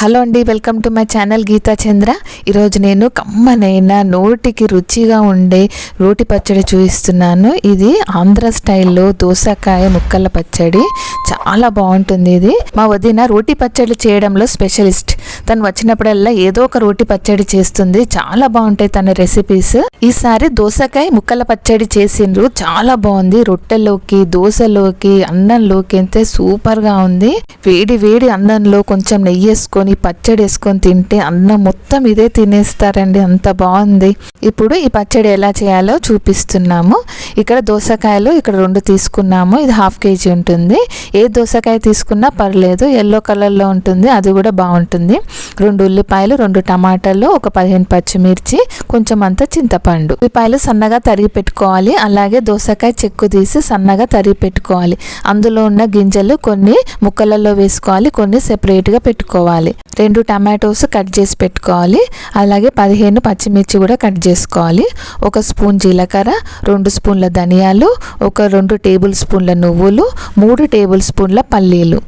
Hello అండి, welcome to my channel Geetha Chandra. ఈరోజు నేను కమ్మనైన నోటికి రుచిగా ఉండే రోటి పచ్చడి చూపిస్తున్నాను. ఇది ఆంధ్ర స్టైల్లో దోసకాయ ముక్కల పచ్చడి. చాలా బాగుంటుంది. ఇది మా వదిన రోటి పచ్చడి చేయడంలో స్పెషలిస్ట్. తను వచ్చినప్పుడల్లా ఏదో ఒక రోటి పచ్చడి చేస్తుంది. చాలా బాగుంటాయి తన రెసిపీస్. ఈసారి దోసకాయ ముక్కల పచ్చడి చేసిండ్రు. చాలా బాగుంది. రొట్టెలోకి, దోశలోకి, అన్నంలోకి అయితే సూపర్గా ఉంది. వేడి వేడి అన్నంలో కొంచెం నెయ్యి వేసుకొని పచ్చడి వేసుకొని తింటే అన్నం మొత్తం ఇదే తినేస్తారండి. అంత బాగుంది. ఇప్పుడు ఈ పచ్చడి ఎలా చేయాలో చూపిస్తున్నాము. ఇక్కడ దోసకాయలు ఇక్కడ 2 తీసుకున్నాము. ఇది 1/2 kg ఉంటుంది. ఏ దోసకాయ తీసుకున్నా పర్లేదు, ఎల్లో కలర్లో ఉంటుంది, అది కూడా బాగుంటుంది. 2 ఉల్లిపాయలు, 2 టమాటాలు, ఒక 15 పచ్చిమిర్చి, కొంచెం అంత చింతపండు. ఉల్లిపాయలు సన్నగా తరిగి పెట్టుకోవాలి. అలాగే దోసకాయ చెక్కు తీసి సన్నగా తరిగి పెట్టుకోవాలి. అందులో ఉన్న గింజలు కొన్ని ముక్కలలో వేసుకోవాలి, కొన్ని సెపరేట్గా పెట్టుకోవాలి. 2 టమాటోస్ కట్ చేసి పెట్టుకోవాలి. అలాగే 15 పచ్చిమిర్చి కూడా కట్ చేసుకోవాలి. 1 స్పూన్ జీలకర్ర, 2 స్పూన్ల ధనియాలు, ఒక 2 టేబుల్ స్పూన్ల నువ్వులు, 3 టేబుల్ స్పూన్ల పల్లీలు,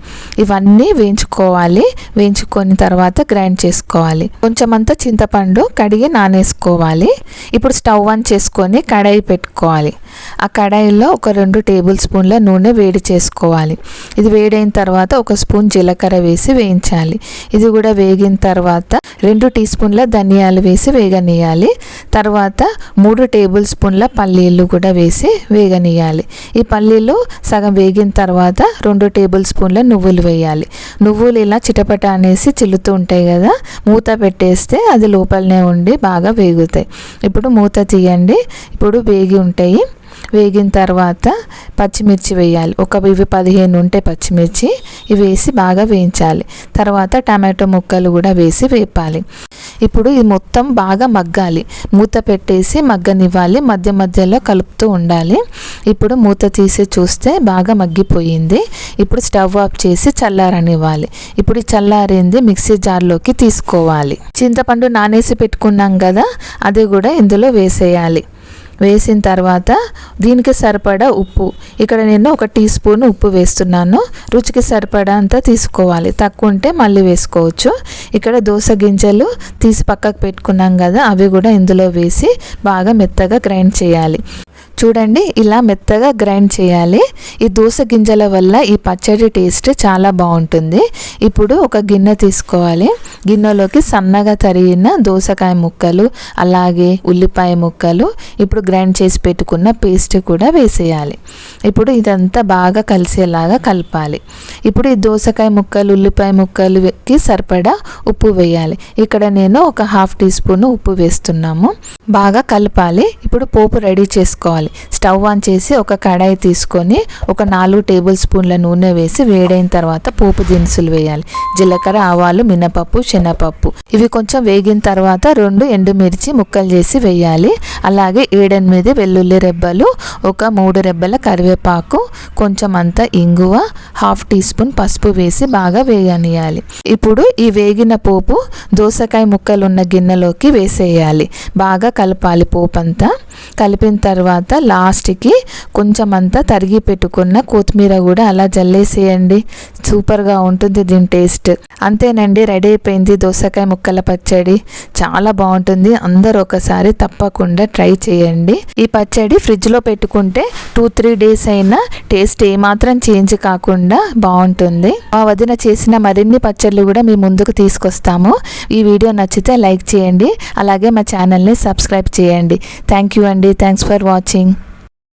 ఇవన్నీ వేయించుకోవాలి. వేయించుకొని తర్వాత గ్రైండ్ చేసుకోవాలి. కొంచెం అంతా చింతపండు కడిగి నానేసుకోవాలి. ఇప్పుడు స్టవ్ ఆన్ చేసుకొని కడాయి పెట్టుకోవాలి. ఆ కడాయిలో ఒక 2 టేబుల్ స్పూన్ల నూనె వేడి చేసుకోవాలి. ఇది వేడైన తర్వాత 1 స్పూన్ జీలకర్ర వేసి వేయించాలి. ఇది కూడా వేగిన తర్వాత 2 టీ స్పూన్ల ధనియాలు వేసి వేగనీయాలి. తర్వాత 3 టేబుల్ స్పూన్ల పల్లీలు కూడా వేసి వేగనీయాలి. ఈ పల్లీలు సగం వేగిన తర్వాత 2 టేబుల్ స్పూన్ల నువ్వులు వేయాలి. నువ్వులు ఇలా చిటపట అనేసి చిల్లుతూ ఉంటాయి కదా, మూత పెట్టేస్తే అది లోపలనే ఉండి బాగా వేగుతాయి. ఇప్పుడు మూత తీయండి. ఇప్పుడు వేగి ఉంటాయి. వేగిన తర్వాత పచ్చిమిర్చి వేయాలి. ఇవి 15 ఉంటే పచ్చిమిర్చి ఇవి వేసి బాగా వేయించాలి. తర్వాత టమాటో ముక్కలు కూడా వేసి వేపాలి. ఇప్పుడు ఇది మొత్తం బాగా మగ్గాలి. మూత పెట్టేసి మగ్గనివ్వాలి. మధ్య మధ్యలో కలుపుతూ ఉండాలి. ఇప్పుడు మూత తీసి చూస్తే బాగా మగ్గిపోయింది. ఇప్పుడు స్టవ్ ఆఫ్ చేసి చల్లారనివ్వాలి. ఇప్పుడు చల్లారింది మిక్సీ జార్లోకి తీసుకోవాలి. చింతపండు నానేసి పెట్టుకున్నాం కదా, అది కూడా ఇందులో వేసేయాలి. వేసిన తర్వాత దీనికి సరిపడా ఉప్పు, ఇక్కడ నేను 1 టీ స్పూన్ ఉప్పు వేస్తున్నాను. రుచికి సరిపడా అంతా తీసుకోవాలి. తక్కువ ఉంటే మళ్ళీ వేసుకోవచ్చు. ఇక్కడ దోస గింజలు తీసి పక్కకు పెట్టుకున్నాం కదా, అవి కూడా ఇందులో వేసి బాగా మెత్తగా గ్రైండ్ చేయాలి. చూడండి, ఇలా మెత్తగా గ్రైండ్ చేయాలి. ఈ దోస గింజల వల్ల ఈ పచ్చడి టేస్ట్ చాలా బాగుంటుంది. ఇప్పుడు ఒక గిన్నె తీసుకోవాలి. గిన్నెలోకి సన్నగా తరిగిన దోసకాయ ముక్కలు, అలాగే ఉల్లిపాయ ముక్కలు, ఇప్పుడు గ్రైండ్ చేసి పెట్టుకున్న పేస్ట్ కూడా వేసేయాలి. ఇప్పుడు ఇదంతా బాగా కలిసేలాగా కలపాలి. ఇప్పుడు ఈ దోసకాయ ముక్కలు, ఉల్లిపాయ ముక్కలకి సరిపడా ఉప్పు వేయాలి. ఇక్కడ నేను ఒక 1/2 టీ స్పూన్ ఉప్పు వేస్తున్నాము. బాగా కలపాలి. ఇప్పుడు పోపు రెడీ చేసుకోవాలి. స్టవ్ ఆన్ చేసి ఒక కడాయి తీసుకొని ఒక 4 టేబుల్ స్పూన్ల నూనె వేసి వేడైన తర్వాత పోపు దినుసులు వేయాలి. జీలకర్ర, ఆవాలు, మినపప్పు, శనగపప్పు, ఇవి కొంచెం వేగిన తర్వాత 2 ఎండుమిర్చి ముక్కలు చేసి వేయాలి. అలాగే 7-8 వెల్లుల్లి రెబ్బలు, ఒక 3 రెబ్బల కరివేపాకు, కొంచెం అంత ఇంగువ, 1/2 టీ స్పూన్ పసుపు వేసి బాగా వేగనియాలి. ఇప్పుడు ఈ వేగిన పోపు దోసకాయ ముక్కలు ఉన్న గిన్నెలోకి వేసేయాలి. బాగా కలపాలి. పోపు అంతా కలిపిన తర్వాత లాస్ట్కి కొంచెం అంతా తరిగి పెట్టుకున్న కొత్తిమీర కూడా అలా జల్లేసేయండి. సూపర్గా ఉంటుంది దీని టేస్ట్. అంతేనండి, రెడీ అయిపోయింది దోసకాయ ముక్కల పచ్చడి. చాలా బాగుంటుంది. అందరూ ఒకసారి తప్పకుండా ట్రై చేయండి. ఈ పచ్చడి ఫ్రిడ్జ్లో పెట్టుకుంటే 2-3 డేస్ అయినా టేస్ట్ ఏమాత్రం చేంజ్ కాకుండా బాగుంటుంది. మా వదిన చేసిన మరిన్ని పచ్చళ్ళు కూడా మీ ముందుకు తీసుకొస్తాము. ఈ వీడియో నచ్చితే లైక్ చేయండి. అలాగే మా ఛానల్ని సబ్స్క్రైబ్ చేయండి. థ్యాంక్ యూ అండి. Thanks for watching.